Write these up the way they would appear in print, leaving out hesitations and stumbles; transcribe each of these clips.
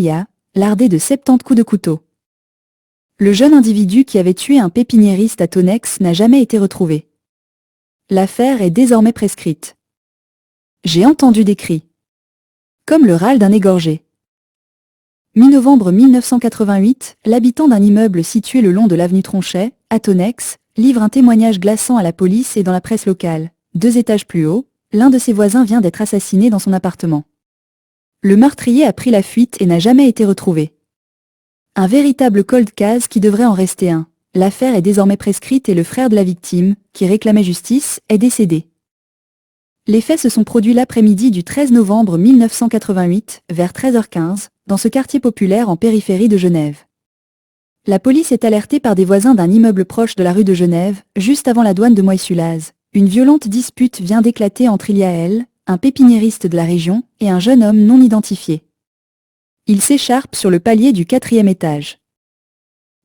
Ilia, lardé de 70 coups de couteau. Le jeune individu qui avait tué un pépiniériste à Tonex n'a jamais été retrouvé. L'affaire est désormais prescrite. J'ai entendu des cris. Comme le râle d'un égorgé. Mi-novembre 1988, l'habitant d'un immeuble situé le long de l'avenue Tronchet, à Tonex, livre un témoignage glaçant à la police et dans la presse locale. 2 étages plus haut, l'un de ses voisins vient d'être assassiné dans son appartement. Le meurtrier a pris la fuite et n'a jamais été retrouvé. Un véritable cold case qui devrait en rester un. L'affaire est désormais prescrite et le frère de la victime, qui réclamait justice, est décédé. Les faits se sont produits l'après-midi du 13 novembre 1988, vers 13h15, dans ce quartier populaire en périphérie de Genève. La police est alertée par des voisins d'un immeuble proche de la rue de Genève, juste avant la douane de Moy-Sulaz. Une violente dispute vient d'éclater entre Ilia, un pépiniériste de la région, et un jeune homme non identifié. Ils s'écharpent sur le palier du 4e étage.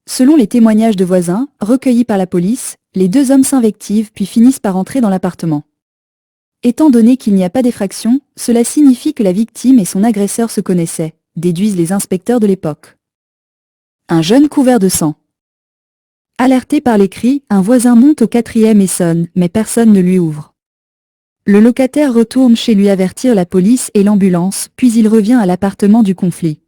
Selon les témoignages de voisins, recueillis par la police, les 2 hommes s'invectivent puis finissent par entrer dans l'appartement. Étant donné qu'il n'y a pas d'effraction, cela signifie que la victime et son agresseur se connaissaient, déduisent les inspecteurs de l'époque. Un jeune couvert de sang. Alerté par les cris, un voisin monte au 4e et sonne, mais personne ne lui ouvre. Le locataire retourne chez lui avertir la police et l'ambulance, puis il revient à l'appartement du conflit.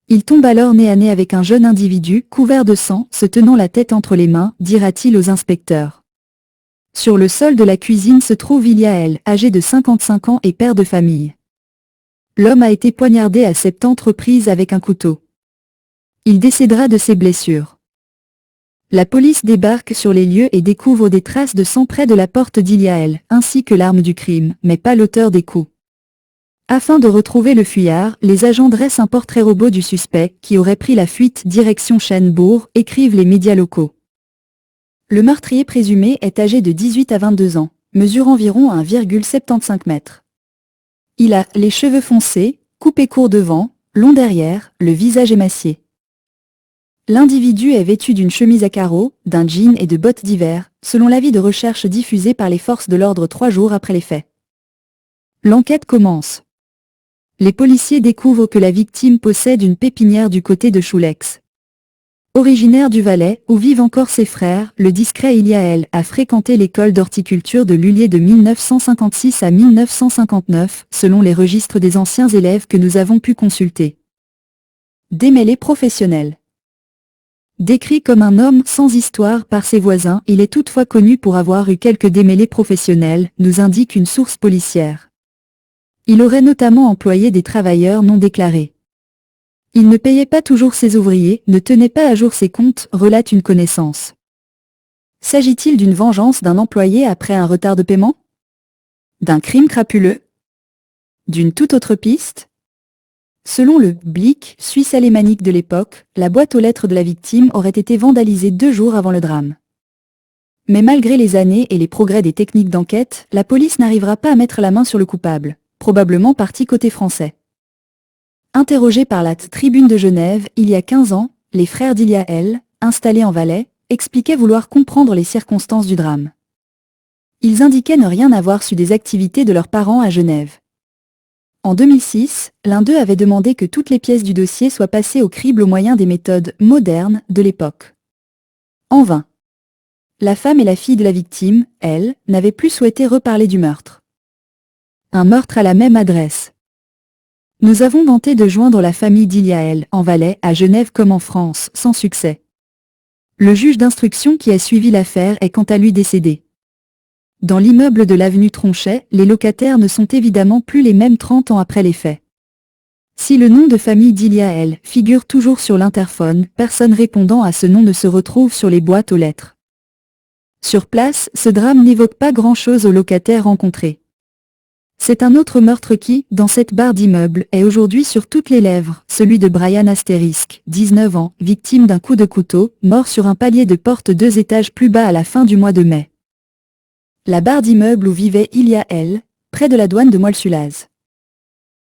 Il tombe alors nez à nez avec un jeune individu, couvert de sang, se tenant la tête entre les mains, dira-t-il aux inspecteurs. Sur le sol de la cuisine se trouve Ilia, âgé de 55 ans et père de famille. L'homme a été poignardé à 70 reprises avec un couteau. Il décédera de ses blessures. La police débarque sur les lieux et découvre des traces de sang près de la porte d'Ilia, ainsi que l'arme du crime, mais pas l'auteur des coups. Afin de retrouver le fuyard, les agents dressent un portrait robot du suspect, qui aurait pris la fuite direction Chênebourg, écrivent les médias locaux. Le meurtrier présumé est âgé de 18 à 22 ans, mesure environ 1,75 m. Il a les cheveux foncés, coupés courts devant, longs derrière, le visage émacié. L'individu est vêtu d'une chemise à carreaux, d'un jean et de bottes d'hiver, selon l'avis de recherche diffusé par les forces de l'ordre 3 jours après les faits. L'enquête commence. Les policiers découvrent que la victime possède une pépinière du côté de Choulex. Originaire du Valais, où vivent encore ses frères, le discret Ilia a fréquenté l'école d'horticulture de Lullier de 1956 à 1959, selon les registres des anciens élèves que nous avons pu consulter. Démêlé professionnel. Décrit comme un homme sans histoire par ses voisins, il est toutefois connu pour avoir eu quelques démêlés professionnels, nous indique une source policière. Il aurait notamment employé des travailleurs non déclarés. Il ne payait pas toujours ses ouvriers, ne tenait pas à jour ses comptes, relate une connaissance. S'agit-il d'une vengeance d'un employé après un retard de paiement? D'un crime crapuleux? D'une toute autre piste? Selon le Blick, suisse alémanique de l'époque, la boîte aux lettres de la victime aurait été vandalisée 2 jours avant le drame. Mais malgré les années et les progrès des techniques d'enquête, la police n'arrivera pas à mettre la main sur le coupable, probablement parti côté français. Interrogés par la Tribune de Genève, il y a 15 ans, les frères d'Ilia, installés en Valais, expliquaient vouloir comprendre les circonstances du drame. Ils indiquaient ne rien avoir su des activités de leurs parents à Genève. En 2006, l'un d'eux avait demandé que toutes les pièces du dossier soient passées au crible au moyen des méthodes « modernes » de l'époque. En vain. La femme et la fille de la victime, elles, n'avaient plus souhaité reparler du meurtre. Un meurtre à la même adresse. Nous avons tenté de joindre la famille d'Ilia, en Valais, à Genève comme en France, sans succès. Le juge d'instruction qui a suivi l'affaire est quant à lui décédé. Dans l'immeuble de l'avenue Tronchet, les locataires ne sont évidemment plus les mêmes 30 ans après les faits. Si le nom de famille d'Ilia figure toujours sur l'interphone, personne répondant à ce nom ne se retrouve sur les boîtes aux lettres. Sur place, ce drame n'évoque pas grand-chose aux locataires rencontrés. C'est un autre meurtre qui, dans cette barre d'immeuble, est aujourd'hui sur toutes les lèvres, celui de Brian Asterisk, 19 ans, victime d'un coup de couteau, mort sur un palier de porte 2 étages plus bas à la fin du mois de mai. La barre d'immeuble où vivait Ilia, près de la douane de Moy-Sulaz.